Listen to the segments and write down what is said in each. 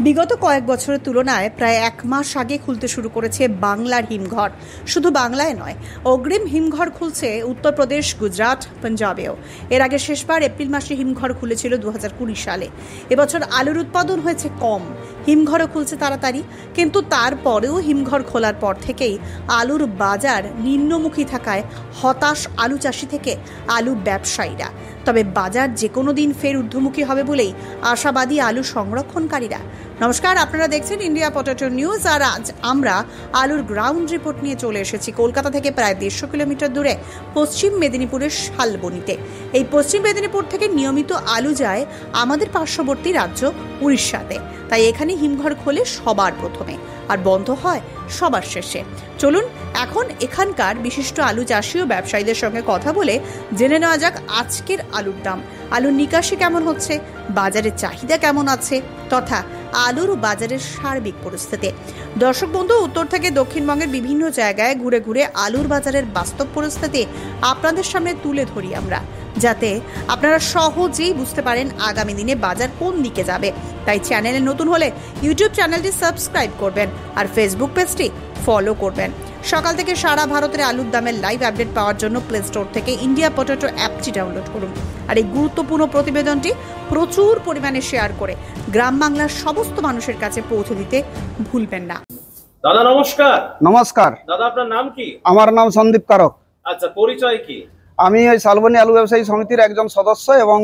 বিগত কয়েক বছরের তুলনায় প্রায় এক মাস আগে খুলতে শুরু করেছে বাংলার হিমঘর। শুধু বাংলায় নয়, অগ্রিম হিমঘর খুলছে উত্তরপ্রদেশ, গুজরাট, পাঞ্জাবেও। এর আগে শেষবার এপ্রিল মাসে হিমঘর খুলেছিল 2020 সালে। এবছর আলুর উৎপাদন হয়েছে কম, হিমঘরও খুলছে তাড়াতাড়ি, কিন্তু তারপরেও হিমঘর খোলার পর থেকেই আলুর বাজার নিম্নমুখী থাকায় হতাশ আলু চাষি থেকে আলু ব্যবসায়ীরা। তবে বাজার যে কোনো দিন ফের ঊর্ধ্বমুখী হবে বলেই আশাবাদী আলু সংরক্ষণকারীরা। নমস্কার, আপনারা দেখছেন ইন্ডিয়া পটেটো নিউজ। আর আজ আমরা আলুর গ্রাউন্ড রিপোর্ট নিয়ে চলে এসেছি কলকাতা থেকে প্রায় 150 কিলোমিটার দূরে পশ্চিম মেদিনীপুরের শালবনীতে। এই পশ্চিম মেদিনীপুর থেকে নিয়মিত আলু যায় আমাদের পার্শ্ববর্তী রাজ্য উড়িষ্যাতে। তাই এখানে হিমঘর খোলে সবার প্রথমে আর বন্ধ হয় সবার শেষে। চলুন এখন এখানকার বিশিষ্ট আলু চাষি ও ব্যবসায়ীদের সঙ্গে কথা বলে জেনে নেওয়া যাক আজকের আলুর দাম, আলুর নিকাশি কেমন হচ্ছে, বাজারের চাহিদা কেমন আছে, তথা আলুর বাজারের সার্বিক পরিস্থিতি। দর্শক বন্ধু, উত্তর থেকে দক্ষিণবঙ্গের বিভিন্ন জায়গায় ঘুরে ঘুরে আলুর বাজারের বাস্তব পরিস্থিতি আপনাদের সামনে তুলে ধরি আমরা, যাতে আপনারা সহজেই বুঝতে পারেন আগামী দিনে বাজার কোন দিকে যাবে। তাই চ্যানেলে নতুন হলে ইউটিউব চ্যানেলটি সাবস্ক্রাইব করবেন আর ফেসবুক পেজটি ফলো করবেন। সকাল থেকে সারা ভারতের আলুর দামের লাইভ আপডেট পাওয়ার জন্য প্লে স্টোর থেকে ইন্ডিয়া পটেটো অ্যাপটি ডাউনলোড করুন। আর এই গুরুত্বপূর্ণ প্রতিবেদনটি প্রচুর পরিমাণে শেয়ার করে গ্রাম বাংলার সমস্ত মানুষের কাছে পৌঁছে দিতে ভুলবেন না। দাদা নমস্কার। নমস্কার দাদা, আপনার নাম কি? আমার নাম সন্দীপ কারক। আচ্ছা, পরিচয় কি? আমি ওই শালবনী আলু ব্যবসায়ী সমিতির একজন সদস্য এবং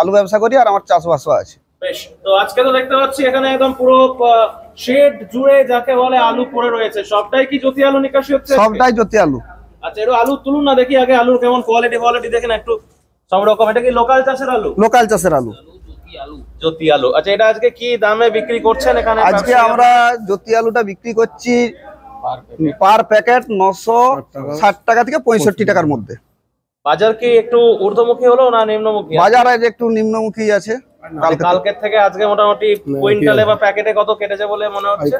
আলু ব্যবসা করি, আর আমার চাষবাসও আছে। বেশ, তো আজকে তো দেখতে পাচ্ছি এখানে একদম পুরো শেড জুড়ে যাকে বলে আলু পড়ে রয়েছে। সবটাই কি জ্যোতি আলু নিকাশি হচ্ছে? সবটাই জ্যোতি আলু। আচ্ছা, একটু আলু তুলুন না দেখি আগে, আলুর কেমন কোয়ালিটি দেখেন একটু। সব রকম। এটা কি লোকাল চাষের আলু? লোকাল চাষের আলু, জ্যোতি আলু। আচ্ছা, এটা আজকে কি দামে বিক্রি করছেন এখানে? আজকে আমরা জ্যোতি আলুটা বিক্রি করছি পার প্যাকেট 960 টাকা থেকে 65 টাকার মধ্যে। বাজার কি একটু ঊর্ধ্বমুখী হলো না নিম্নমুখী? বাজার আজ একটু নিম্নমুখী আছে। কালকের থেকে আজকে মোটামুটি কুইন্টালে বা প্যাকেটে কত কেটেছে বলে মনে হচ্ছে?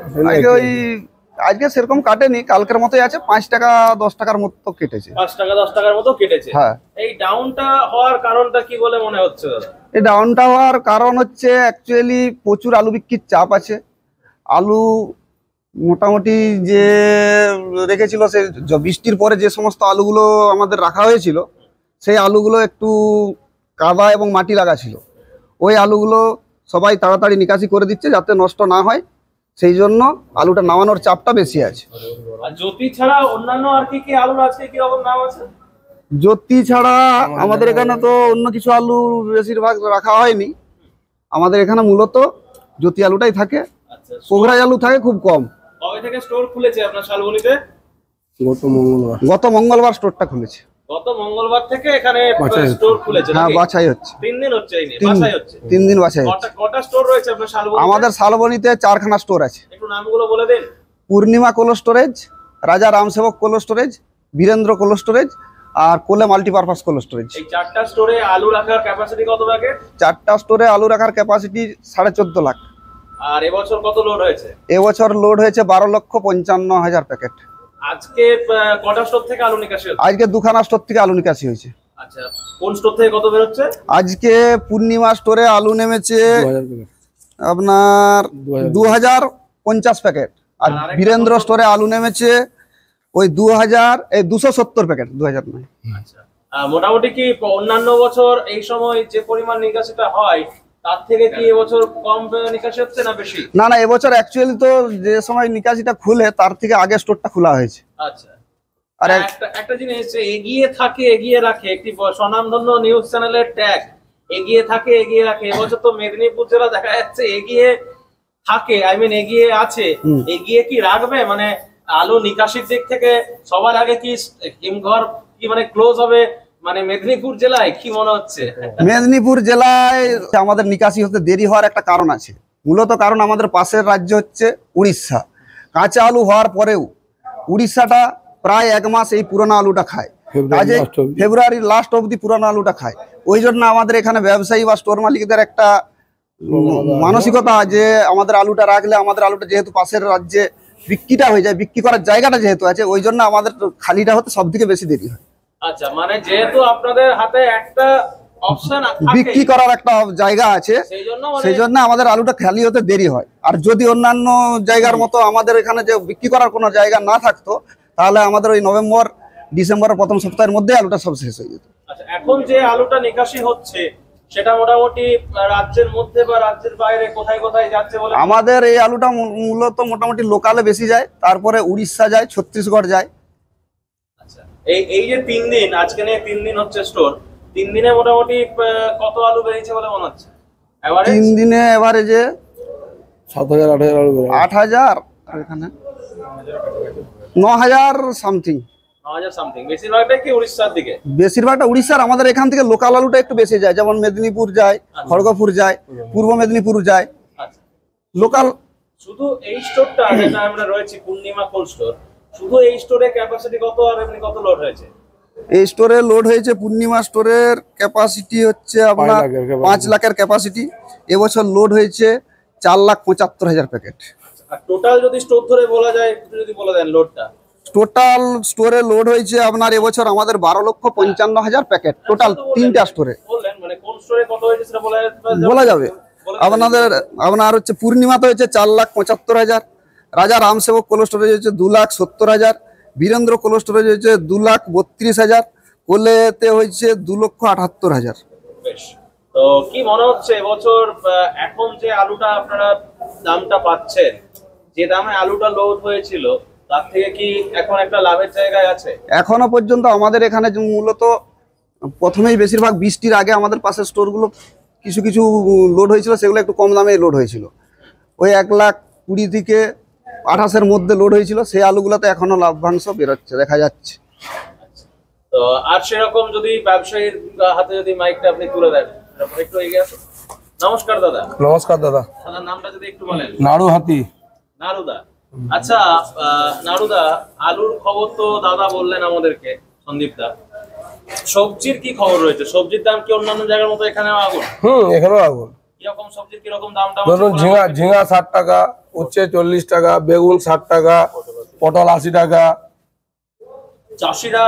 আজকে সেরকম কাটেনি, কালকের মতোই আছে। 5 টাকা 10 টাকার মতো কেটেছে। 5 টাকা 10 টাকার মতো কেটেছে। হ্যাঁ। এই ডাউনটা হওয়ার কারণটা কি বলে মনে হচ্ছে দাদা? এই ডাউনটা হওয়ার কারণ হচ্ছে অ্যাকচুয়ালি প্রচুর আলু বিক্রির চাপ আছে। আলু মোটামুটি যে রেখেছিল, সে বৃষ্টির পরে যে সমস্ত আলুগুলো আমাদের রাখা হয়েছিল, সেই আলুগুলো একটু কাদা এবং মাটি লাগা ছিল। ওই আলুগুলো সবাই তাড়াতাড়ি নিকাশি করে দিচ্ছে যাতে নষ্ট না হয়, সেই জন্য আলুটা নামানোর চাপটা বেশি আছে। আর জ্যোতি ছাড়া অন্যান্য আর কি কি আলু আছে, কি রকম নাম আছে? জ্যোতি ছাড়া আমাদের এখানে তো অন্য কিছু আলু বেশিরভাগ রাখা হয়নি। আমাদের এখানে মূলত জ্যোতি আলুটাই থাকে। আচ্ছা, পোগরাই আলু থাকে খুব কম। কবে থেকে স্টোর খুলেছে আপনার শালবনীতে? গত মঙ্গলবার স্টোরটা খুলেছে। গত মঙ্গলবার থেকে এখানে স্টোর খুলেছে? হ্যাঁ, বাছাই হচ্ছে। 3 দিন হচ্ছে? এই নিয়ে বাছাই হচ্ছে 3 দিন বাছাই হচ্ছে। কটা স্টোর রয়েছে আপনার শালবনীতে? আমাদের শালবনীতে 4খানা স্টোর আছে। একটু নামগুলো বলে দিন। পূর্ণিমা cold storage, Raja Ramsevak cold storage, Birendra cold storage আর কোলে মাল্টিপারপাস কোল্ড স্টোরেজ। এই 4টা স্টোরে আলু রাখার ক্যাপাসিটি কত প্যাকেট? 4টা স্টোরে আলু রাখার ক্যাপাসিটি 14.5 লাখ। আর এবছর কত লোড হয়েছে? এবছর লোড হয়েছে 12,55,000 প্যাকেট। আজকে কটা স্টোর থেকে আলু নিকাশি হচ্ছে? আজকে 2খানা স্টোর থেকে আলু নিকাশি হয়েছে। আচ্ছা, কোন স্টোর থেকে কত বের হচ্ছে? আজকে পূর্ণিমা স্টোরে আলু নেমেছে আপনার 2050 প্যাকেট, আর বীরেন্দ্র স্টোরে আলু নেমেছে ওই 270 প্যাকেট। 2000 নয়। আচ্ছা, মোটামুটি কি অন্যান্য বছর এই সময় যে পরিমাণ নিকাশিটা হয় তার থেকে কি এবছর কম নিকাশি হচ্ছে না বেশি? না, এবছর অ্যাকচুয়ালি তো যে সময় নিকাশিটা খুলে তার থেকে আগে স্টোরটা খোলা হয়েছে। আচ্ছা, আর একটা জিনিস, এগিয়ে থাকে এগিয়ে রাখে, একটি স্বনামধন্য নিউজ চ্যানেলের ট্যাগ, এগিয়ে থাকে এগিয়ে রাখে। এবছর তো মেদিনীপুর জেলা দেখা যাচ্ছে এগিয়ে থাকে, এগিয়ে আছে। এগিয়ে কি রাখবে? মানে আলু নিকাশির দিক থেকে সবার আগে কি হিমঘর কি মানে ক্লোজ হবে মানে মেদিনীপুর জেলায়, কি মনে হচ্ছে? মেদিনীপুর জেলায় আমাদের নিকাশি হতে দেরি হওয়ার একটা কারণ আছে। মূলত কারণ আমাদের পাশের রাজ্য হচ্ছে উড়িষ্যা। কাঁচা আলু হওয়ার পরেও উড়িষ্যাটা প্রায় 1 মাস এই পুরোনো আলুটা খায়, ফেব্রুয়ারির লাস্ট অবধি পুরোনো আলুটা খায়। ওই জন্য আমাদের এখানে ব্যবসায়ী বা স্টোর মালিকদের একটা মানসিকতা যে আমাদের আলুটা রাখলে আমাদের আলুটা যেহেতু পাশের রাজ্যে বিক্রিটা হয়ে যায়, বিক্রি করার জায়গাটা যেহেতু আছে, ওই জন্য আমাদের খালিটা হতে সব থেকে বেশি দেরি হয়। আচ্ছা, মানে যেহেতু আপনাদের হাতে একটা অপশন বিক্রি করার একটা জায়গা আছে, সেই জন্য আমাদের আলুটা খালি হতে দেরি হয়। আর যদি অন্যান্য জায়গার মতো আমাদের এখানে যে বিক্রি করার কোনো জায়গা না থাকতো, তাহলে আমাদের ওই নভেম্বর ডিসেম্বরের প্রথম সপ্তাহের মধ্যে আলুটা সব শেষ হয়ে যেত। আচ্ছা, এখন যে আলুটা নিকাশি হচ্ছে সেটা মোটামুটি রাজ্যের মধ্যে বা রাজ্যের বাইরে কোথায় কোথায় যাচ্ছে বলে? আমাদের এই আলুটা মূলত মোটামুটি লোকালে বেশি যায়, তারপরে উড়িষ্যা যায়, ছত্তিশগড় যায়। আচ্ছা, এই যে 3 দিন, আজকে নিয়ে 3 দিন হচ্ছে স্টোর, 3 দিনে মোটামুটি কত আলু বেরিয়েছে বলে মনে হচ্ছে? 3 দিনে এভারেজে 7,000 8,000 আলু বেরোয়। 8,000 আর এখানে 9,000 সামথিং। 9,000 সামথিং। বেশিরভাগটাই কি উড়িষ্যার দিকে? বেশিরভাগটা উড়িষ্যার। আমাদের এখান থেকে লোকাল আলুটা একটু বেশি যায়, যেমন মেদিনীপুর যায়, খড়গপুর যায়, পূর্ব মেদিনীপুর যায় আচ্ছা, লোকাল। শুধু এই স্টোরটা যেটা আমরা রয়েছে পূর্ণিমা কোল্ড স্টোর, শুধু এই স্টোরে ক্যাপাসিটি কত আর এমনি কত লোড হয়েছে? এই স্টোরে লোড হয়েছে, পূর্ণিমা স্টোরের ক্যাপাসিটি হচ্ছে আপনার 5 লাখের ক্যাপাসিটি। এবছর লোড হয়েছে 4,75,000 প্যাকেট। আর টোটাল যদি স্টোর ধরে বলা যায়, একটু যদি বলে দেন লোডটা। টোটাল স্টোরে লোড হয়েছে আপনার এবছর আমাদের 12,55,000 প্যাকেট টোটাল 3টা স্টোরে। বললেন মানে কোন স্টোরে কত হয়েছে সেটা বলা যাবে। আপনার হচ্ছে পূর্ণিমাতে হয়েছে 4,75,000, রাজা রামসেবক কোল্ড স্টোরেজ হচ্ছে 2,70,000, বীরেন্দ্র কোল্ড স্টোরেজ হচ্ছে 2,32,000, কোলেতে হয়েছে 2,78,000। বেশ। তো কি মনে হচ্ছে এবছর এখন যে আলুটা আপনারা দামটা পাচ্ছেন, যে দামে আলুটা লোড হয়েছিল তার থেকে কি এখন একটা লাভের জায়গায় আছে? এখনো পর্যন্ত আমাদের এখানে মূলত প্রথমেই বেশিরভাগ বৃষ্টির আগে আমাদের পাশের স্টোরগুলো কিছু কিছু লোড হয়েছিল, সেগুলো একটু কম দামে লোড হয়েছিল। ওই 1,20,000 থেকে 28,000-এর মধ্যে লোড হয়েছিল। সেই আলুগুলোতে এখনো লাভ্যাংশ বেরোচ্ছে, দেখা যাচ্ছে। তো আর সেরকম যদি ব্যবসায়ীর হাতে যদি মাইকটা আপনি তুলে দেন, একটু এগিয়ে আসুন। নমস্কার দাদা। নমস্কার দাদা। দাদার নামটা যদি একটু বলেন। নাড়ু হাতি। নারুদা। আচ্ছা, নারুদা, আলুর খবর তো দাদা বললেন আমাদেরকে, সন্দীপ দা। সবজির কি খবর রয়েছে? সবজির দাম কি অন্যান্য জায়গার মতো এখানেও আগুন? এখানেও আগুন। কিরকম সবজির কিরকম দামটা? ধরুন ঝিঙা 60 টাকা, উচ্ছে 40 টাকা, বেগুন 60 টাকা, পটল 80 টাকা। চাষিরা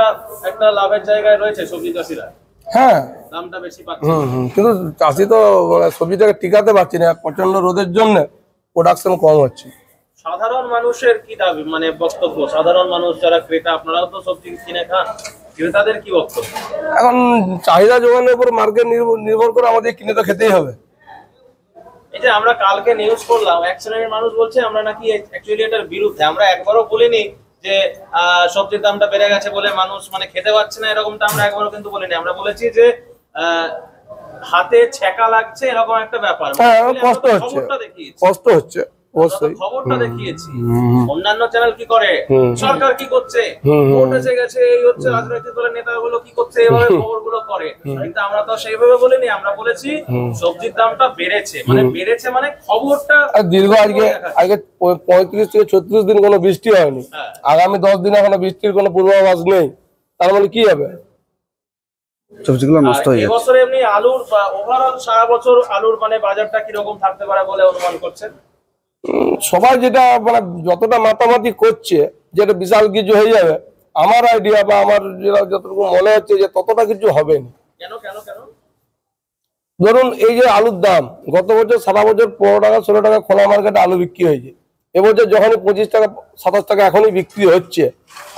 একটা লাভের জায়গায় রয়েছে, সবজি চাষিরা। হ্যাঁ, দামটা বেশি পাচ্ছে। কিন্তু চাষি তো মানে সবজিটাকে টিকাতে পারছি না, প্রচন্ড রোদের জন্য প্রোডাকশন কম হচ্ছে। সাধারণ মানুষের কি দাবি, মানে বক্তব্য? সাধারণ মানুষ যারা ক্রেতা, আপনারাও তো সবজি কিনে খান, ক্রেতাদের কি বক্তব্য? এখন চাহিদা যোগানের উপর মার্কেট নির্ভর করে আমাদের কিনে তো খেতেই হবে। এই যে আমরা কালকে নিউজ করলাম, এক শ্রেণীর মানুষ বলছে আমরা নাকি অ্যাকচুয়ালি এটার বিরুদ্ধে। আমরা একবারও বলিনি যে সবজির দামটা বেড়ে গেছে বলে মানুষ মানে খেতে পাচ্ছে না, এরকমটা আমরা একবারও কিন্তু বলিনি। আমরা বলেছি যে হাতে ছেকা লাগছে, এরকম একটা ব্যাপার। কষ্ট হচ্ছে, কষ্ট হচ্ছে অবশ্যই। খবরটা দেখিয়েছি। অন্যান্য চ্যানেল কি করে, সরকার কি করছে, ভোট এসে গেছে, এই হচ্ছে, রাজনৈতিক দলের নেতাগুলো কি করছে, এইভাবে খবরগুলো করে। কিন্তু আমরা তো সেইভাবে বলিনি। আমরা বলেছি সবজির দামটা বেড়েছে, মানে বেড়েছে মানে খবরটা দীর্ঘ আজকে 35 থেকে 36 দিন কোনো বৃষ্টি হয়নি। আগামী 10 দিন এখনো বৃষ্টির কোনো পূর্বাভাস নেই। তার মানে কি হবে? সবজিগুলো নষ্ট হয়ে যাচ্ছে। এবছর এমনি আলুর ওভারঅল সারা বছর আলুর মানে বাজারটা কিরকম থাকতে পারে বলে অনুমান করছেন? সবাই যেটা মানে যতটা মাতামাতি করছে যেটা বিশাল কিছু হয়ে যাবে, আমার আইডিয়া বা আমার যেটা যতটুকু মনে হচ্ছে যে ততটা কিছু হবে না। কেন কেন কেন? ধরুন এই যে আলুর দাম, গত বছর সারা বছর 15 টাকা 16 টাকা খোলা মার্কেটে আলু বিক্রি হয়েছে। এবছর যখনই 25 টাকা 27 টাকা এখনই বিক্রি হচ্ছে,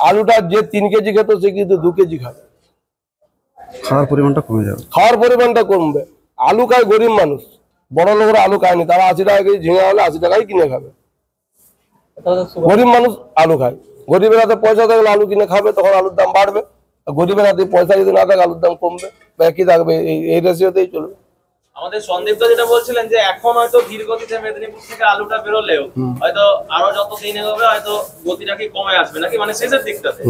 আলুটা যে 3 কেজি খেত সে কিন্তু 2 কেজি খাবে। খাওয়ার পরিমাণটা কমে যাবে। খাওয়ার পরিমাণটা কমবে। আলু খায় গরিব মানুষ, বড় লোকরা আলু খায়নি। তারা 80 টাকা কেজি ঝিঙে হলে 80 টাকাই কিনে খাবে। গরিব মানুষ আলু খায়। গরিবের হাতে পয়সা থাকলে আলু কিনে খাবে, তখন আলুর দাম বাড়বে। গরিবের হাতে পয়সা যদি না থাকে আলুর দাম কমবে বা একই থাকবে। এই রেশিওতেই চলবে। আমাদের সন্দীপ দা যেটা বলছিলেন যে এখন হয়তো ধীর গতিতে মেদিনীপুর থেকে আলুটা বেরোলেও হয়তো আরো যত দিন এগোবে হয়তো গতিটা কি কমে আসবে নাকি, মানে শেষের দিকটাতে?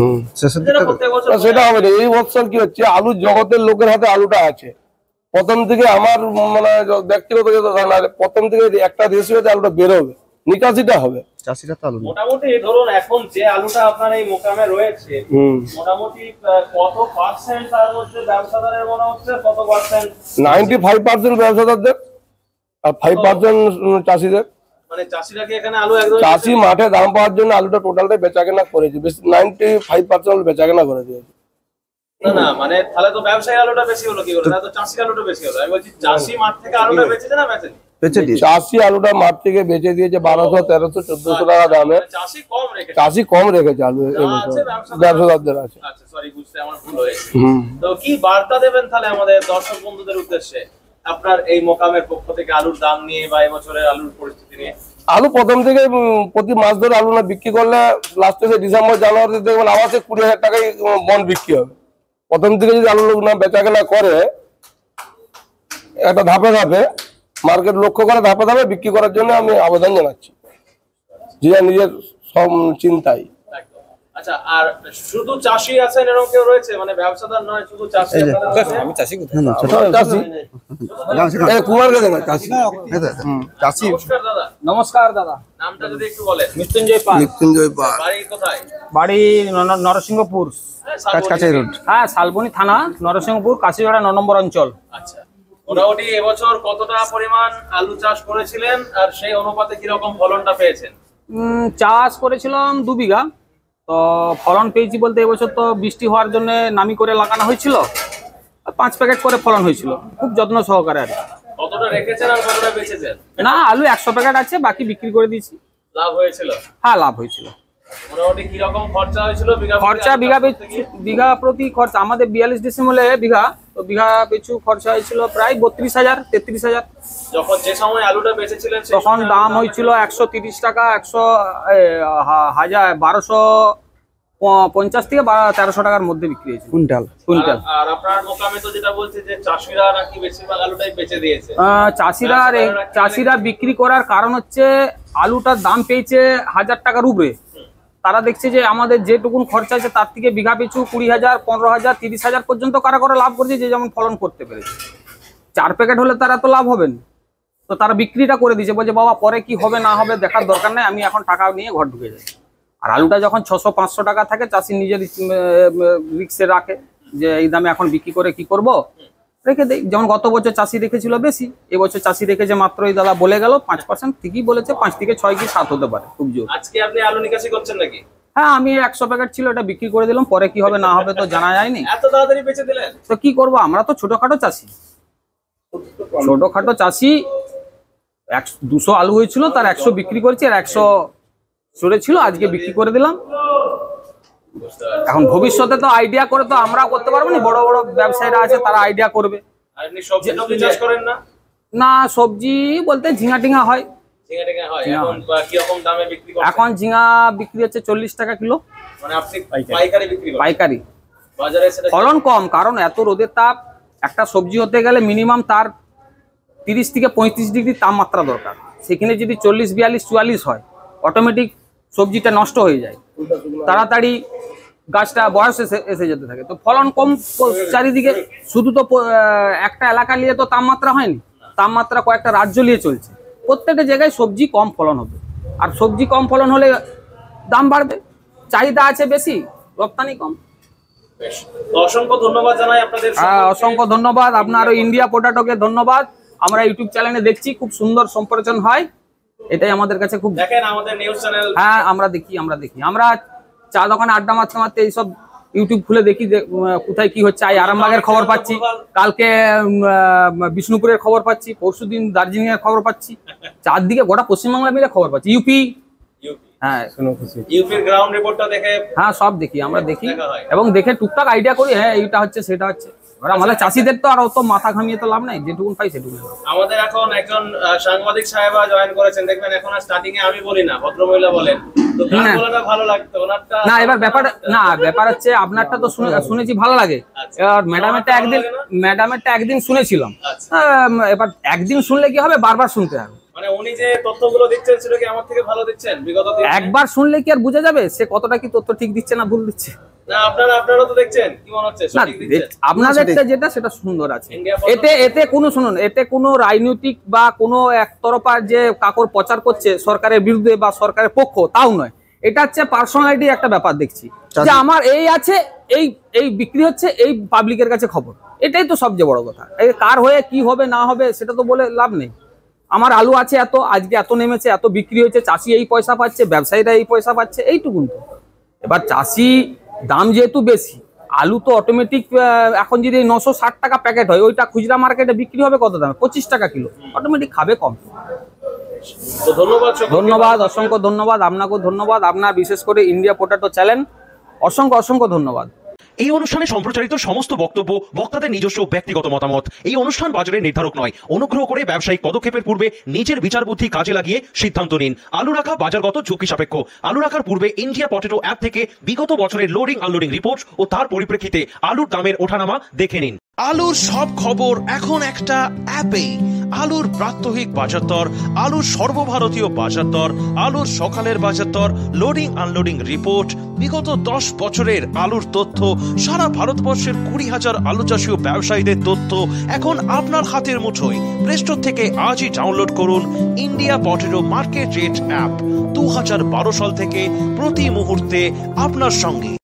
সেটা হবে না। এই বছর কি হচ্ছে, আলু জগতের লোকের হাতে আলুটা আছে। প্রথম থেকে আমার মানে ব্যক্তিগত প্রথম থেকে একটা রেশিওতে আলুটা বেরোবে, নিকাশিটা হবে। চাষিরা তো আলু মোটামুটি ধরুন এখন যে আলুটা আপনার এই মোকামে রয়েছে, মোটামুটি কত পার্সেন্ট তার মধ্যে ব্যবসাদারের মনে হচ্ছে, কত পার্সেন্ট? 95% ব্যবসাদারদের আর 5% চাষিদের। মানে চাষিরা কি এখানে আলু একদম চাষি মাঠে দাম পাওয়ার জন্য আলুটা টোটালটাই বেচাকেনা করেছে, বেশি 95% বেচাকেনা করে দিয়েছে। না মানে তাহলে তো ব্যবসায়ী আলুটা বেশি হলো কি করে, না তো চাষি আলুটা বেশি হলো। আমি বলছি চাষি মাঠ থেকে আলুটা বেচেছে না বেচেনি? চাষি আলুটা মাঠ থেকে বেচে দিয়েছে 1200, 1300, 1400 টাকা দামে। চাষি কম রেখেছে, চাষি কম রেখেছে আলু এবছর, ব্যবসাদারদের আছে। আচ্ছা সরি, বুঝতে আমার ভুল হয়েছে। তো কি বার্তা দেবেন তাহলে আমাদের দর্শক বন্ধুদের উদ্দেশ্যে আপনার এই মোকামের পক্ষ থেকে আলুর দাম নিয়ে বা এবছরের আলুর পরিস্থিতি নিয়ে? আলু প্রথম থেকে প্রতি মাস ধরে আলু না বিক্রি করলে লাস্টে ডিসেম্বর জানুয়ারিতে দেখবেন আবার 20,000 টাকায় বন বিক্রি হবে। প্রথম থেকে যদি আলু লোক না বেচা কেনা করে, একটা ধাপে ধাপে মার্কেট লক্ষ্য করে ধাপে ধাপে বিক্রি করার জন্য আমি আবেদন জানাচ্ছি, যে নিজের চিন্তায়। আচ্ছা, আর শুধু চাষি আছেন এরকম কেউ রয়েছে, মানে ব্যবসাদার নয়, শুধু চাষি? আমি চাষি চাষি। নমস্কার দাদা। নমস্কার দাদা, নামটা যদি একটু বলেন। মৃত্যুঞ্জয় পাল। বাড়ি কোথায়? বাড়ি নরসিংহপুর, হ্যাঁ শালবনী থানা, নরসিংহপুর, কাশিপাড়া 9 নম্বর অঞ্চল। আচ্ছা, মোটামুটি এবছর কতটা পরিমাণ আলু চাষ করেছিলেন আর সেই অনুপাতে কিরকম ফলনটা পেয়েছেন? চাষ করেছিলাম 2 বিঘা, তো ফলন পেয়েছি বলতে এবছর তো বৃষ্টি হওয়ার জন্য নামি করে লাগানো হয়েছিল, 5 প্যাকেট করে ফলন হয়েছিল, খুব যত্ন সহকারে আর কতটা রেখেছেন আর কতটা বেচেছেন? না, আলু 100 প্যাকেট আছে, বাকি বিক্রি করে দিয়েছি। লাভ হয়েছিল? হ্যাঁ লাভ হয়েছিল। মোটামুটি কিরকম খরচা হয়েছিল? খরচা বিঘা প্রতি খরচা আমাদের 42 ডিসিমলে বিঘা, তো বিঘা পিছু খরচা হয়েছিল প্রায় 32,000 33,000। যখন যে সময় আলুটা বেচেছিলেন তখন দাম হয়েছিল 130 টাকা, 1250 থেকে 1300 টাকার মধ্যে বিক্রি হয়েছে কুইন্টাল। আর আপনার মোকামে তো যেটা বলছে যে চাষিরা নাকি বেশিরভাগ আলুটাই বেচে দিয়েছে। চাষিরা বিক্রি করার কারণ হচ্ছে আলুটার দাম পেয়েছে 1000 টাকার উপরে। তারা দেখছে যে আমাদের যেটুকুন খরচা আছে তার থেকে বিঘা পিছু 20,000, 15,000, 30,000 পর্যন্ত কারা করে লাভ করছে, যে যেমন ফলন করতে পেরেছে। 4 প্যাকেট হলে তারা তো লাভ হবেন, তো তারা বিক্রিটা করে দিয়েছে, বলছে বাবা পরে কি হবে না হবে দেখার দরকার নেই, আমি এখন টাকা নিয়ে ঘর ঢুকে যাই। আর আলুটা যখন 600-500 টাকা থাকে, চাষি নিজের রিক্সে রাখে যে এই দামে এখন বিক্রি করে কি করব, রেখে দেয়। যেমন গত বছর চাষি রেখেছিল বেশি, এবছর চাষি রেখেছে মাত্র, এই দাদা বলে গেল 5%, ঠিকই বলেছে, 5 থেকে 6 কি 7 হতে পারে, খুব জোর। আজকে আপনি আলু নিকাশি করছেন নাকি? হ্যাঁ, আমি 100 প্যাকেট ছিল, এটা বিক্রি করে দিলাম, পরে কি হবে না হবে তো জানা যায়নি। এত তাড়াতাড়ি বেচে দিলেন? তো কি করব, আমরা তো ছোটখাটো চাষি, 200 আলু হয়েছিল, তার 100 বিক্রি করেছি, আর 100 সরেছিল, আজকে বিক্রি করে দিলাম। এখন ভবিষ্যতে তো আইডিয়া করে তো আমরা করতে পারবো না, বড় বড় ব্যবসায়ীরা আছে তারা আইডিয়া করবে। আর আপনি সবজি চাষ করেন না? না, সবজি বলতে ঝিঙা টিঙা হয়। এখন ঝিঙা বিক্রি হচ্ছে 40 টাকা কিলো। মানে আপনি পাইকারি বিক্রি করেন? পাইকারি। বাজারে ফলন কম, কারণ এত রোদের তাপ, একটা সবজি হতে গেলে মিনিমাম তার 30 থেকে 35 ডিগ্রি তাপমাত্রা দরকার। সেখানে যদি 40, 42, 44 হয়, অটোমেটিক সবজিটা নষ্ট হয়ে যায়, তাড়াতাড়ি গাছটা বয়স এসে যেতে থাকে। তো ফলন কম চারিদিকে, শুধু তো একটা এলাকা নিয়ে তো তাপমাত্রা হয়নি, তাপমাত্রা কয়েকটা রাজ্য নিয়ে চলছে। প্রত্যেকটা জায়গায় সবজি কম ফলন হবে, আর সবজি কম ফলন হলে দাম বাড়বে, চাহিদা আছে বেশি, রপ্তানি কম। অসংখ্য ধন্যবাদ জানাই আপনাদের। হ্যাঁ, অসংখ্য ধন্যবাদ। আপনার ইন্ডিয়া পোটাটোকে ধন্যবাদ। আমরা ইউটিউব চ্যানেলে দেখছি, খুব সুন্দর সম্প্রচার হয়, এটাই আমাদের কাছে খুব। দেখেন আমাদের নিউজ চ্যানেল। হ্যাঁ, আমরা দেখি। আমরা চা দোকানে আড্ডা মারতে মারতে এইসব ইউটিউব খুলে দেখি কোথায় কি হচ্ছে। আরামবাগের খবর পাচ্ছি, কালকে বিষ্ণুপুরের খবর পাচ্ছি, পরশুদিন দার্জিলিং এর খবর পাচ্ছি, চারদিকে গোটা পশ্চিমবাংলা মিলে খবর পাচ্ছি। ইউপি, হ্যাঁ ইউপির গ্রাউন্ড রিপোর্টটা দেখে। হ্যাঁ, সব দেখি, আমরা দেখি এবং দেখে টুকটাক আইডিয়া করি, হ্যাঁ এইটা হচ্ছে সেটা হচ্ছে। আমাদের চাষিদের তো আর অত মাথা ঘামিয়ে তো লাভ নাই, যেটুকু পাই সেটুকু। আমাদের এখন একজন সাংবাদিক সাহেবা জয়েন করেছেন, দেখবেন এখন স্টার্টিং এ আমি বলি না, ভদ্রমহিলা বলেন, তো গান বলাটা ভালো লাগতো ওনারটা। না, এবার ব্যাপার হচ্ছে আপনারটা তো শুনেছি ভালো লাগে, এবার ম্যাডামেরটা একদিন শুনেছিলাম, এবার একদিন শুনলে কি হবে, বারবার শুনতে হবে। মানে উনি যে তথ্যগুলো দিচ্ছেন সেটা কি আমার থেকে ভালো দিচ্ছেন বিগত দিনে? একবার শুনলে কি আর বোঝা যাবে সে কতটা কি তথ্য ঠিক দিচ্ছে না ভুল দিচ্ছে? না, আপনারা তো দেখছেন, কি মনে হচ্ছে সঠিক দিচ্ছেন? আপনাদেরটা যেটা সেটা সুন্দর আছে। এতে কোনো রাজনৈতিক বা কোনো একতরফা যে কাকর প্রচার করছে সরকারের বিরুদ্ধে বা সরকারের পক্ষ, তাও নয়। এটা হচ্ছে পার্সোনালিটি একটা ব্যাপার দেখছি, যে আমার এই আছে, এই বিক্রি হচ্ছে, এই পাবলিকের কাছে খবর, এটাই তো সবচেয়ে বড় কথা। এই কার হয়ে কি হবে না হবে সেটা তো বলে লাভ নেই। আমার আলু আছে এত, আজকে এত নেমেছে, এত বিক্রি হয়েছে, চাষি এই পয়সা পাচ্ছে, ব্যবসায়ীরা এই পয়সা পাচ্ছে, এইটুকুন তো। এবার চাষি দাম যেহেতু বেশি, আলু তো অটোমেটিক এখন যদি 960 টাকা প্যাকেট হয়, ওইটা খুচরা মার্কেটে বিক্রি হবে কত দামে? 25 টাকা কিলো। অটোমেটিক খাবে কম। তো ধন্যবাদ, ধন্যবাদ, অসংখ্য ধন্যবাদ আপনাকেও ধন্যবাদ, আপনার বিশেষ করে ইন্ডিয়া পটেটো চ্যানেল অসংখ্য অসংখ্য ধন্যবাদ। এই অনুষ্ঠানে সম্প্রচারিত সমস্ত বক্তব্য বক্তাদের নিজস্ব ব্যক্তিগত মতামত। এই অনুষ্ঠান বাজারের নির্ধারক নয়। অনুগ্রহ করে ব্যবসায়িক পদক্ষেপের পূর্বে নিজের বিচার বুদ্ধি কাজে লাগিয়ে সিদ্ধান্ত নিন। আলু রাখা বাজারগত ঝুঁকি সাপেক্ষ। আলু রাখার পূর্বে ইন্ডিয়া পটেটো অ্যাপ থেকে বিগত বছরের লোডিং আনলোডিং রিপোর্ট ও তার পরিপ্রেক্ষিতে আলুর দামের ওঠানামা দেখে নিন। আলুর সব খবর এখন একটা অ্যাপেই। আলুর প্রাত্যহিক বাজার দর, আলুর সর্বভারতীয় বাজার দর, আলুর সকালের বাজার দর, লোডিং আনলোডিং রিপোর্ট, বিগত 10 বছরের আলুর তথ্য, সারা ভারতবর্ষের 20,000 আলু চাষী ও ব্যবসায়ীদের তথ্য এখন আপনার হাতের মুঠোয়। প্লে স্টোর থেকে আজই ডাউনলোড করুন India potato market rate app. 2012 সাল থেকে প্রতি মুহূর্তে আপনার সঙ্গে।